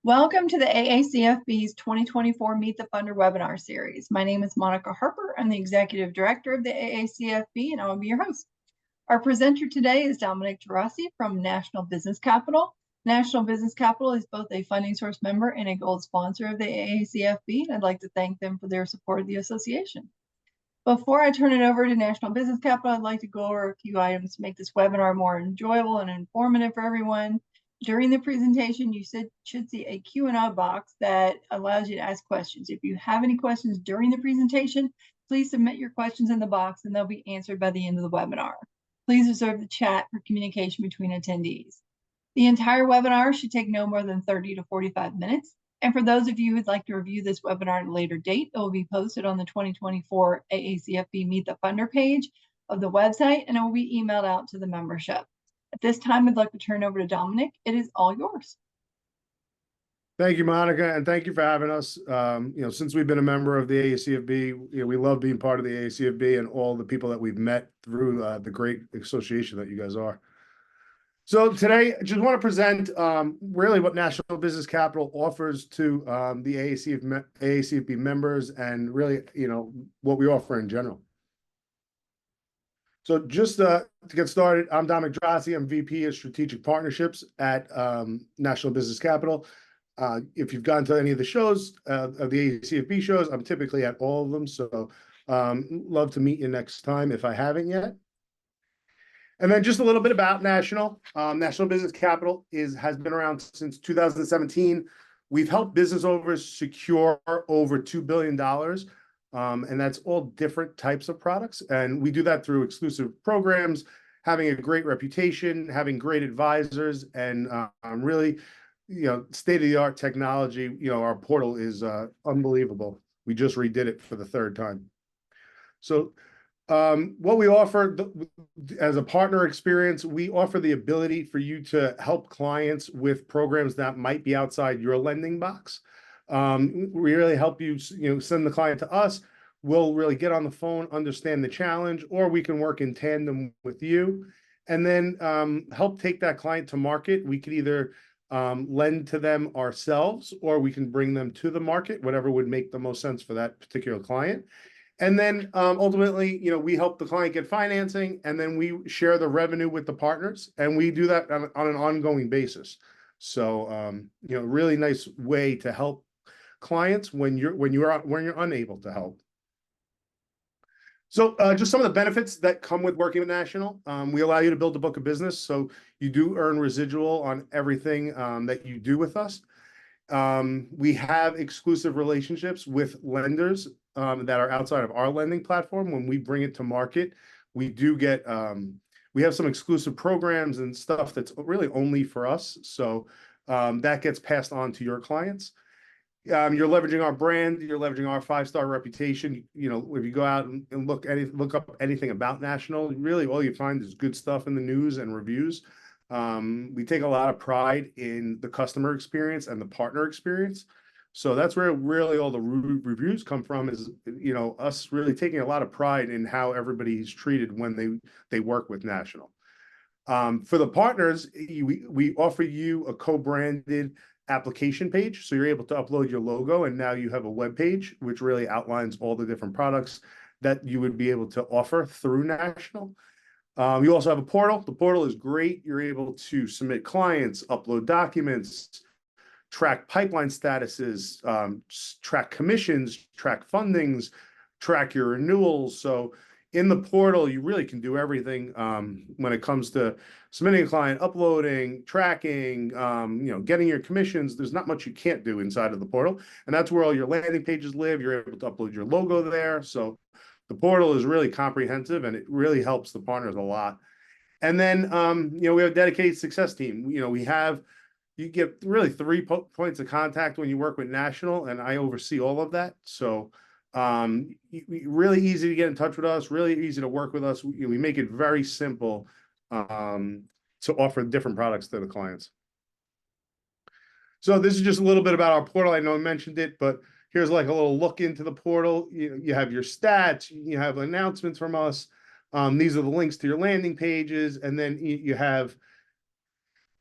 Welcome to the AACFB's 2024 Meet the Funder webinar series. My name is Monica Harper. I'm the Executive Director of the AACFB, and I will be your host. Our presenter today is Dominic Gerasi from National Business Capital. National Business Capital is both a funding source member and a gold sponsor of the AACFB, and I'd like to thank them for their support of the association. Before I turn it over to National Business Capital, I'd like to go over a few items to make this webinar more enjoyable and informative for everyone. During the presentation, you should see a Q&A box that allows you to ask questions. If you have any questions during the presentation, please submit your questions in the box and they'll be answered by the end of the webinar. Please reserve the chat for communication between attendees. The entire webinar should take no more than 30 to 45 minutes. And for those of you who'd like to review this webinar at a later date, it will be posted on the 2024 AACFB Meet the Funder page of the website, and it will be emailed out to the membership. At this time, I'd like to turn over to Dominic. It is all yours. Thank you, Monica, and thank you for having us. Since we've been a member of the AACFB, we love being part of the AACFB and all the people that we've met through the great association that you guys are. So today, I just want to present really what National Business Capital offers to the AACFB members, and really, what we offer in general. So just to get started, I'm Dominic Gerasi. I'm VP of Strategic Partnerships at National Business Capital. If you've gone to any of the shows, of the AACFB shows, I'm typically at all of them. So love to meet you next time if I haven't yet. And then just a little bit about National. National Business Capital has been around since 2017. We've helped business owners secure over $2 billion. And that's all different types of products. And we do that through exclusive programs, having a great reputation, having great advisors, and really, state-of-the-art technology. Our portal is unbelievable. We just redid it for the third time. So what we offer as a partner experience, we offer the ability for you to help clients with programs that might be outside your lending box. We really help you, send the client to us. We'll really get on the phone, understand the challenge, or we can work in tandem with you, and then help take that client to market. We could either lend to them ourselves, or we can bring them to the market, whatever would make the most sense for that particular client. And then ultimately, we help the client get financing, and then we share the revenue with the partners, and we do that on an ongoing basis. So, really nice way to help clients when you're unable to help. So just some of the benefits that come with working with National. We allow you to build a book of business, so you do earn residual on everything that you do with us. We have exclusive relationships with lenders that are outside of our lending platform. When we bring it to market, we do get we have some exclusive programs and stuff that's really only for us. So that gets passed on to your clients. You're leveraging our brand, you're leveraging our 5-star reputation. If you go out and look up anything about National, really all you find is good stuff in the news and reviews. We take a lot of pride in the customer experience and the partner experience. So that's where really all the reviews come from, is us really taking a lot of pride in how everybody's treated when they work with National. For the partners, we offer you a co-branded application page, so you're able to upload your logo, and now you have a web page which really outlines all the different products that you would be able to offer through National. You also have a portal. The portal is great. You're able to submit clients, upload documents, track pipeline statuses, track commissions, track fundings, track your renewals. So in the portal, you really can do everything when it comes to submitting a client, uploading, tracking, getting your commissions. There's not much you can't do inside of the portal. And that's where all your landing pages live. You're able to upload your logo there. So the portal is really comprehensive, and it really helps the partners a lot. And then, we have a dedicated success team. You get really 3 points of contact when you work with National, and I oversee all of that. So really easy to get in touch with us, really easy to work with us. We make it very simple to offer different products to the clients. So this is just a little bit about our portal. I know I mentioned it, but here's like a little look into the portal. You have your stats, you have announcements from us. These are the links to your landing pages, and then you have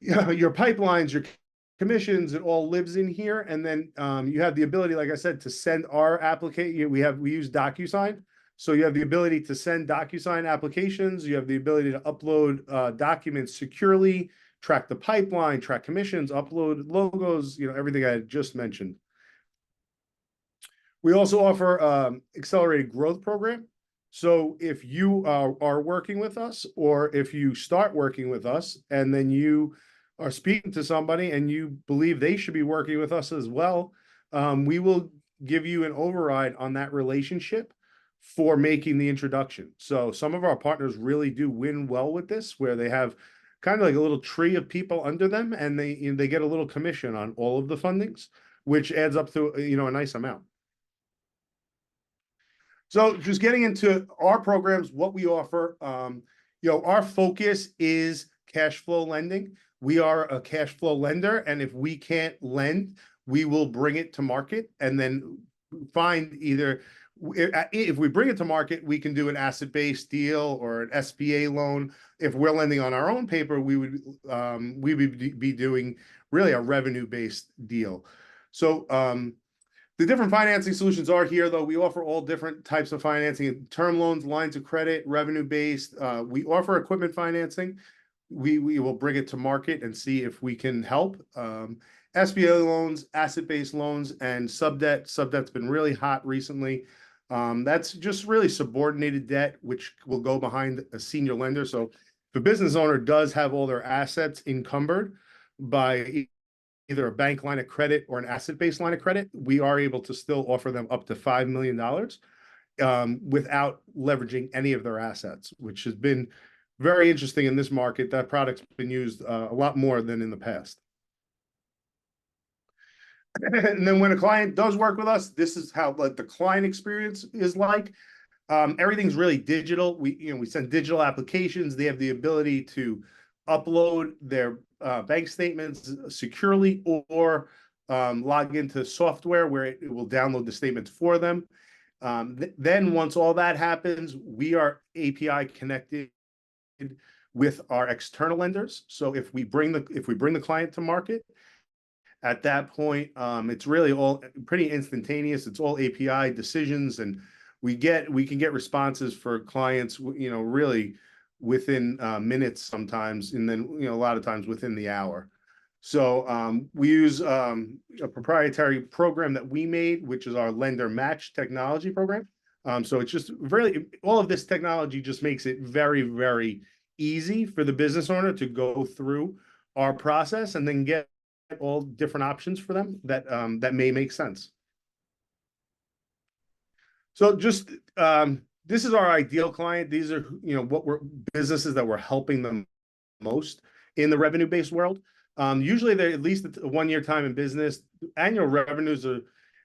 your pipelines, your commissions, it all lives in here. And then you have the ability, like I said, to send our application. We use DocuSign. So you have the ability to send DocuSign applications. You have the ability to upload documents securely, track the pipeline, track commissions, upload logos, everything I just mentioned. We also offer accelerated growth program. So if you are working with us, or if you start working with us and then you are speaking to somebody and you believe they should be working with us as well, we will give you an override on that relationship for making the introduction. So some of our partners really do win well with this, where they have kind of like a little tree of people under them, and they get a little commission on all of the fundings, which adds up to a nice amount. So just getting into our programs, what we offer, our focus is cash flow lending. We are a cash flow lender, and if we can't lend, we will bring it to market and then find either, if we bring it to market, we can do an asset-based deal or an SBA loan. If we're lending on our own paper, we would be doing really a revenue-based deal. So the different financing solutions are here, though. We offer all different types of financing: term loans, lines of credit, revenue-based. We offer equipment financing. We will bring it to market and see if we can help. SBA loans, asset-based loans, and sub-debt. Sub-debt's been really hot recently. That's just really subordinated debt, which will go behind a senior lender. So if a business owner does have all their assets encumbered by either a bank line of credit or an asset-based line of credit, we are able to still offer them up to $5 million without leveraging any of their assets, which has been very interesting in this market. That product's been used a lot more than in the past. And then when a client does work with us, this is how the client experience is like. Everything's really digital. We send digital applications. They have the ability to upload their bank statements securely, or log into software where it will download the statements for them. Then once all that happens, we are API connected with our external lenders. So if we bring the client to market, at that point, it's really all pretty instantaneous. It's all API decisions, and we can get responses for clients, really within minutes sometimes, and then a lot of times within the hour. So we use a proprietary program that we made, which is our lender match technology program. So it's just really, all of this technology just makes it very, very easy for the business owner to go through our process and then get all different options for them that may make sense. So just this is our ideal client. These are businesses that we're helping them most in the revenue-based world. Usually they're at least a 1-year time in business. Annual revenues are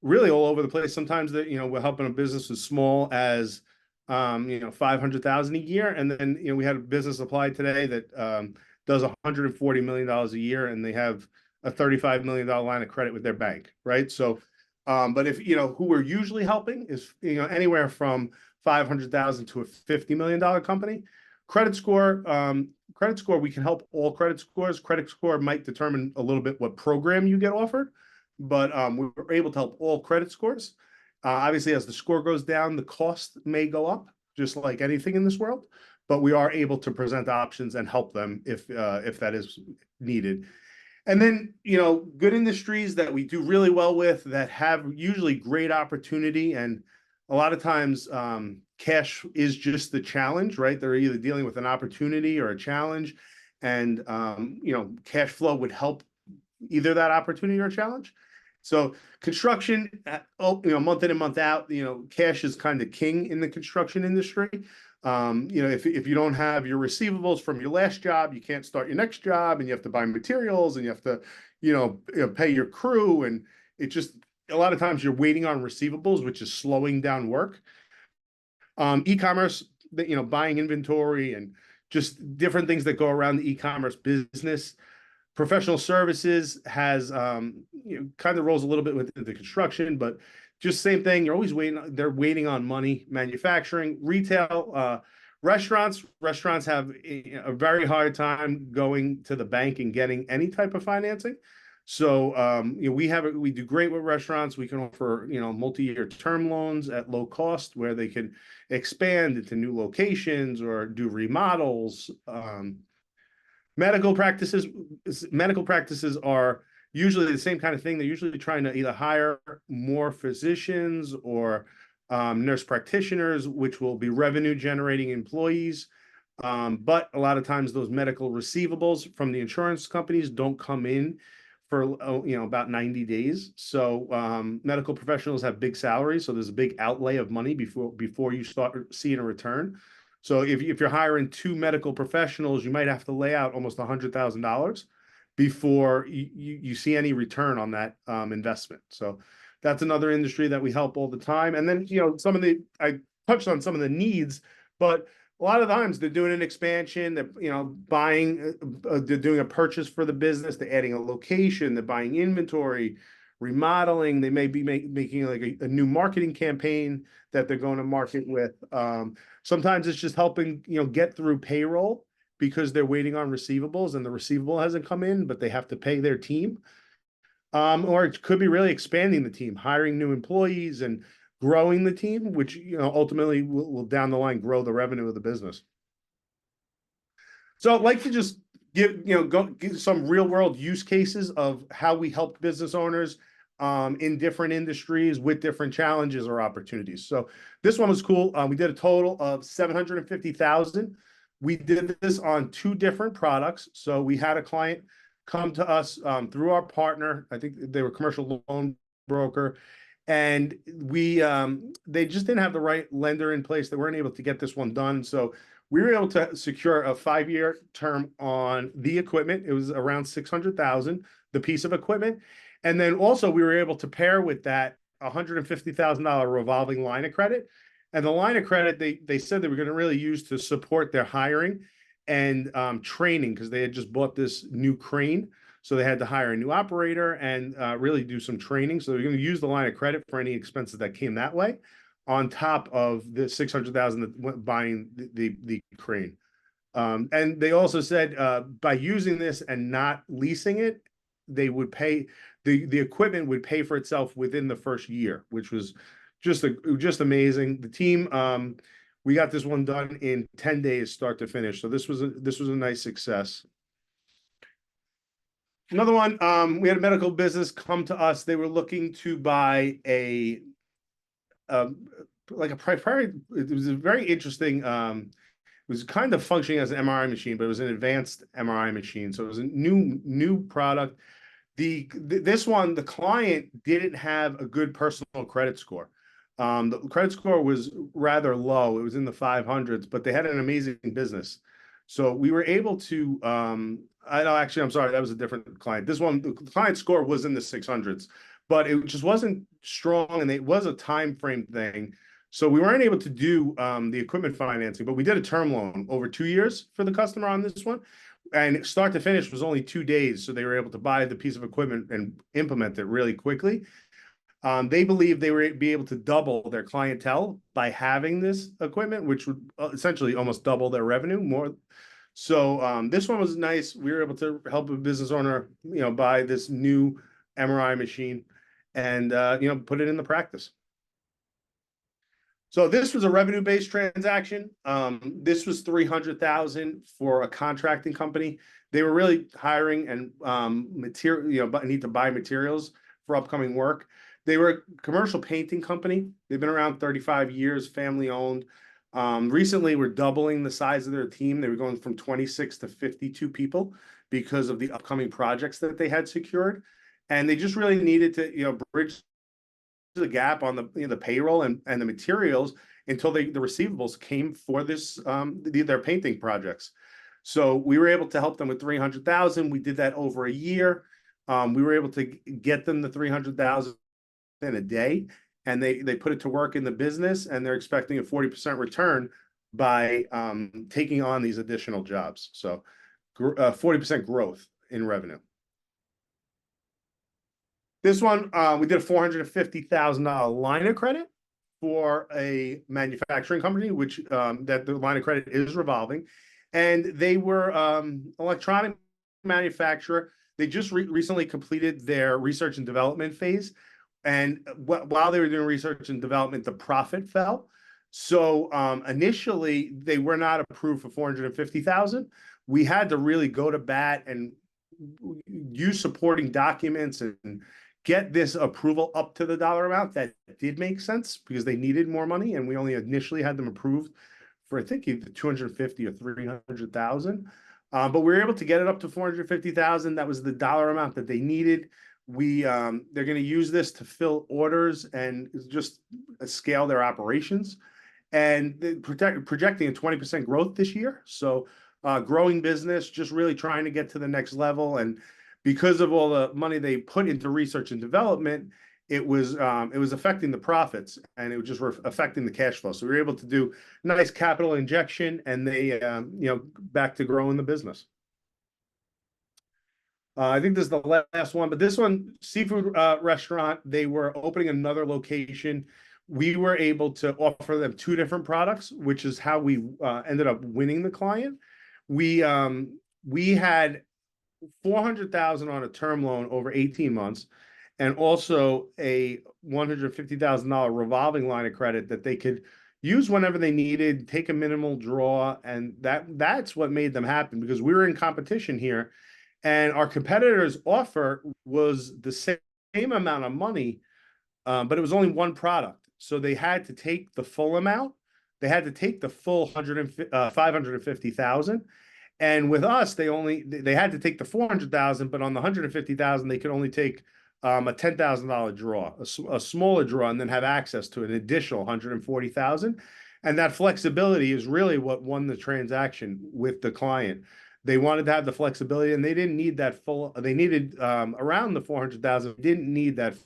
really all over the place. Sometimes we're helping a business as small as $500,000 a year, and then we had a business apply today that does $140 million a year, and they have a $35 million line of credit with their bank, right? So, but if who we're usually helping is anywhere from $500,000 to a $50 million company. Credit score, we can help all credit scores. Credit score might determine a little bit what program you get offered, but we're able to help all credit scores. Obviously, as the score goes down, the cost may go up, just like anything in this world, but we are able to present options and help them if that is needed. And then, good industries that we do really well with that have usually great opportunity, and a lot of times cash is just the challenge, right? They're either dealing with an opportunity or a challenge, and cash flow would help either that opportunity or challenge. So construction, month in and month out, cash is kind of king in the construction industry. If you don't have your receivables from your last job, you can't start your next job, and you have to buy materials, and you have to, pay your crew, and it just, a lot of times you're waiting on receivables, which is slowing down work. E-commerce, buying inventory and just different things that go around the e-commerce business. Professional services has, kind of rolls a little bit with the construction, but just same thing. You're always waiting. They're waiting on money. Manufacturing, retail, restaurants have a very hard time going to the bank and getting any type of financing. So, we do great with restaurants. We can offer, multi-year term loans at low cost where they can expand into new locations or do remodels. Medical practices, medical practices are usually the same kind of thing. They're usually trying to either hire more physicians or nurse practitioners, which will be revenue generating employees. But a lot of times those medical receivables from the insurance companies don't come in for about 90 days. So medical professionals have big salaries, so there's a big outlay of money before you start seeing a return. So if you're hiring 2 medical professionals, you might have to lay out almost $100,000 before you see any return on that investment. So that's another industry that we help all the time. And then I touched on some of the needs, but a lot of times they're doing an expansion, they're buying, they're doing a purchase for the business, they're adding a location, they're buying inventory, remodeling, they may be making like a new marketing campaign that they're going to market with. Sometimes it's just helping, get through payroll because they're waiting on receivables and the receivable hasn't come in, but they have to pay their team. Or it could be really expanding the team, hiring new employees and growing the team, which ultimately will down the line grow the revenue of the business. So I'd like to just give some real world use cases of how we help business owners in different industries with different challenges or opportunities. So this one was cool. We did a total of 750,000. We did this on 2 different products. So we had a client come to us through our partner. I think they were a commercial loan broker. And they just didn't have the right lender in place. They weren't able to get this one done. So we were able to secure a 5-year term on the equipment. It was around 600,000, the piece of equipment. And then also we were able to pair with that $150,000 revolving line of credit. And the line of credit, they said they were going to really use to support their hiring and training, because they had just bought this new crane. So they had to hire a new operator and really do some training. So they're going to use the line of credit for any expenses that came that way, on top of the 600,000 that went buying the crane. And they also said by using this and not leasing it, they would pay the equipment would pay for itself within the first year, which was just amazing. The team, we got this one done in 10 days, start to finish. So this was a nice success. Another one, we had a medical business come to us. They were looking to buy it was a very interesting, it was kind of functioning as an MRI machine, but it was an advanced MRI machine. So it was a new product. This one, the client didn't have a good personal credit score. The credit score was rather low. It was in the 500s, but they had an amazing business. So we were able to, I'm sorry, that was a different client. This one, the client score was in the 600s, but it just wasn't strong, and it was a time frame thing. So we weren't able to do the equipment financing, but we did a term loan over 2 years for the customer on this one. And start to finish was only 2 days. So they were able to buy the piece of equipment and implement it really quickly. They believe they would be able to double their clientele by having this equipment, which would essentially almost double their revenue more. So this one was nice. We were able to help a business owner, buy this new MRI machine and, put it into practice. So this was a revenue-based transaction. This was 300,000 for a contracting company. They were really hiring and but need to buy materials for upcoming work. They were a commercial painting company. They've been around 35 years, family owned. Recently, we're doubling the size of their team. They were going from 26 to 52 people because of the upcoming projects that they had secured. And they just really needed to, bridge the gap on the payroll and the materials until the receivables came for this their painting projects. So we were able to help them with 300,000. We did that over a year. We were able to get them the 300,000 in a day, and they put it to work in the business, and they're expecting a 40% return by taking on these additional jobs. So 40% growth in revenue. This one, we did a $450,000 line of credit for a manufacturing company, which that the line of credit is revolving. And they were electronic manufacturer. they just recently completed their research and development phase. And while they were doing research and development, the profit fell. So initially, they were not approved for 450,000. We had to really go to bat and use supporting documents and get this approval up to the dollar amount. That did make sense because they needed more money, and we only initially had them approved for, I think, either 250 or 300,000. But we were able to get it up to 450,000. That was the dollar amount that they needed. They're going to use this to fill orders and just scale their operations, and projecting a 20% growth this year. So growing business, just really trying to get to the next level. And because of all the money they put into research and development, it was affecting the profits, and it was just affecting the cash flow. So we were able to do nice capital injection, and they back to growing the business. I think this is the last one, but this one, seafood restaurant, they were opening another location. We were able to offer them 2 different products, which is how we ended up winning the client. We had 400,000 on a term loan over 18 months, and also a $150,000 revolving line of credit that they could use whenever they needed, take a minimal draw, and that's what made them happen, because we were in competition here. And our competitor's offer was the same amount of money, but it was only one product. So they had to take the full amount. They had to take the full 550,000. And with us, they had to take the 400,000, but on the 150,000, they could only take a $10,000 draw, a smaller draw, and then have access to an additional 140,000. And that flexibility is really what won the transaction with the client. They wanted to have the flexibility, and they didn't need that full. They needed around the 400,000. Didn't need that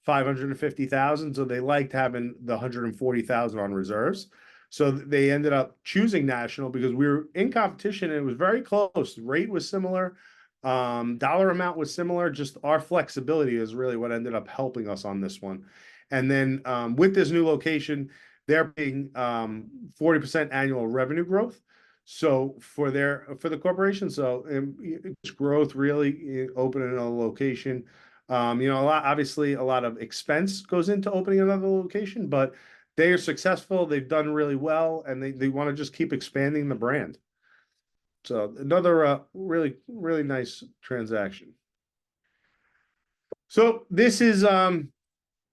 550,000. So they liked having the 140,000 on reserves. So they ended up choosing national because we were in competition, and it was very close. Rate was similar, dollar amount was similar. Just our flexibility is really what ended up helping us on this one. And then with this new location, they're being 40% annual revenue growth. So for the corporation, so it's growth really opening a location. Obviously a lot of expense goes into opening another location, but they are successful. They've done really well, and they want to just keep expanding the brand. So another really, really nice transaction. So this is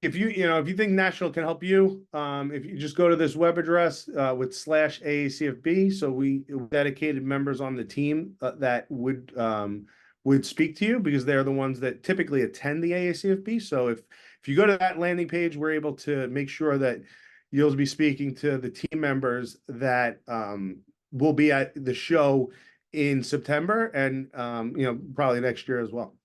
if you think national can help you, if you just go to this web address with /AACFB, so we dedicated members on the team that would speak to you, because they're the ones that typically attend the AACFB. So if you go to that landing page, we're able to make sure that you'll be speaking to the team members that will be at the show in September, and probably next year as well.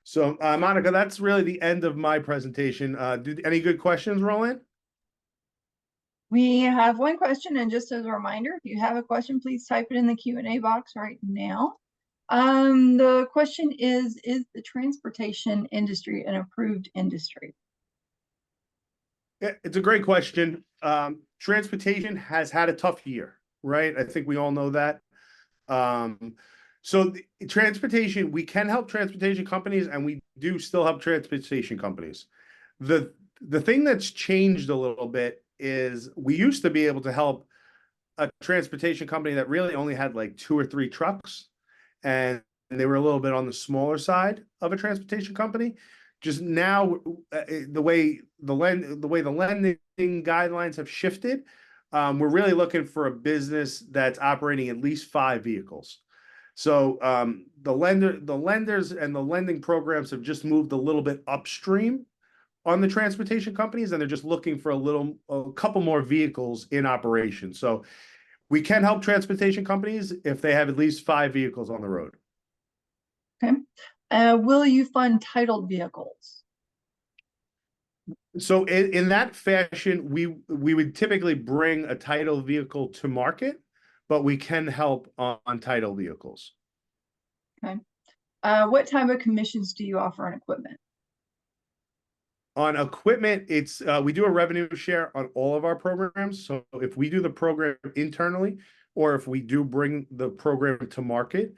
So, Monica, that's really the end of my presentation. Any good questions, Roland? We have one question, and just as a reminder, if you have a question, please type it in the Q&A box right now. The question is the transportation industry an approved industry? Yeah, it's a great question. Transportation has had a tough year, right? I think we all know that. So transportation, we can help transportation companies, and we do still help transportation companies. The thing that's changed a little bit is we used to be able to help a transportation company that really only had like 2 or 3 trucks, and they were a little bit on the smaller side of a transportation company. Just now, the way the lending guidelines have shifted, we're really looking for a business that's operating at least 5 vehicles. So the lenders and the lending programs have just moved a little bit upstream on the transportation companies, and they're just looking for a couple more vehicles in operation. So we can help transportation companies if they have at least 5 vehicles on the road. Okay. Will you fund titled vehicles? So in that fashion, we would typically bring a titled vehicle to market, but we can help on title vehicles. Okay. What type of commissions do you offer on equipment? On equipment, it's we do a revenue share on all of our programs. So if we do the program internally, or if we do bring the program to market,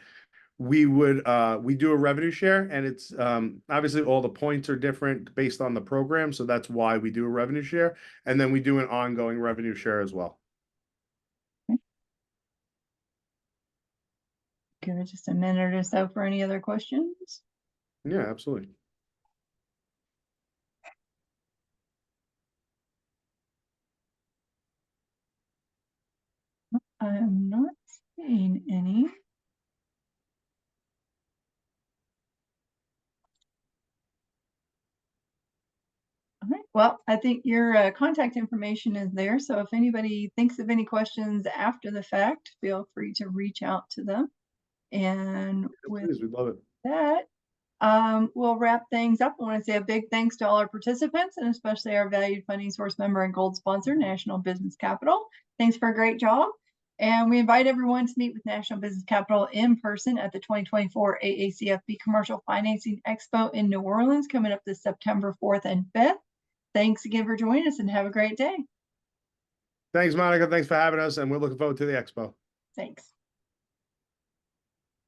we do a revenue share, and it's obviously all the points are different based on the program, so that's why we do a revenue share, and then we do an ongoing revenue share as well. Give it just a minute or so for any other questions. Yeah, absolutely. I am not seeing any. All right. Well, I think your contact information is there. So if anybody thinks of any questions after the fact, feel free to reach out to them. And with Please, we'd love it. that, we'll wrap things up. I want to say a big thanks to all our participants and especially our valued funding source member and gold sponsor, National Business Capital. Thanks for a great job. And we invite everyone to meet with National Business Capital in person at the 2024 AACFB Commercial Financing Expo in New Orleans, coming up this September 4th and 5th. Thanks again for joining us and have a great day. Thanks, Monica. Thanks for having us, and we're looking forward to the expo. Thanks.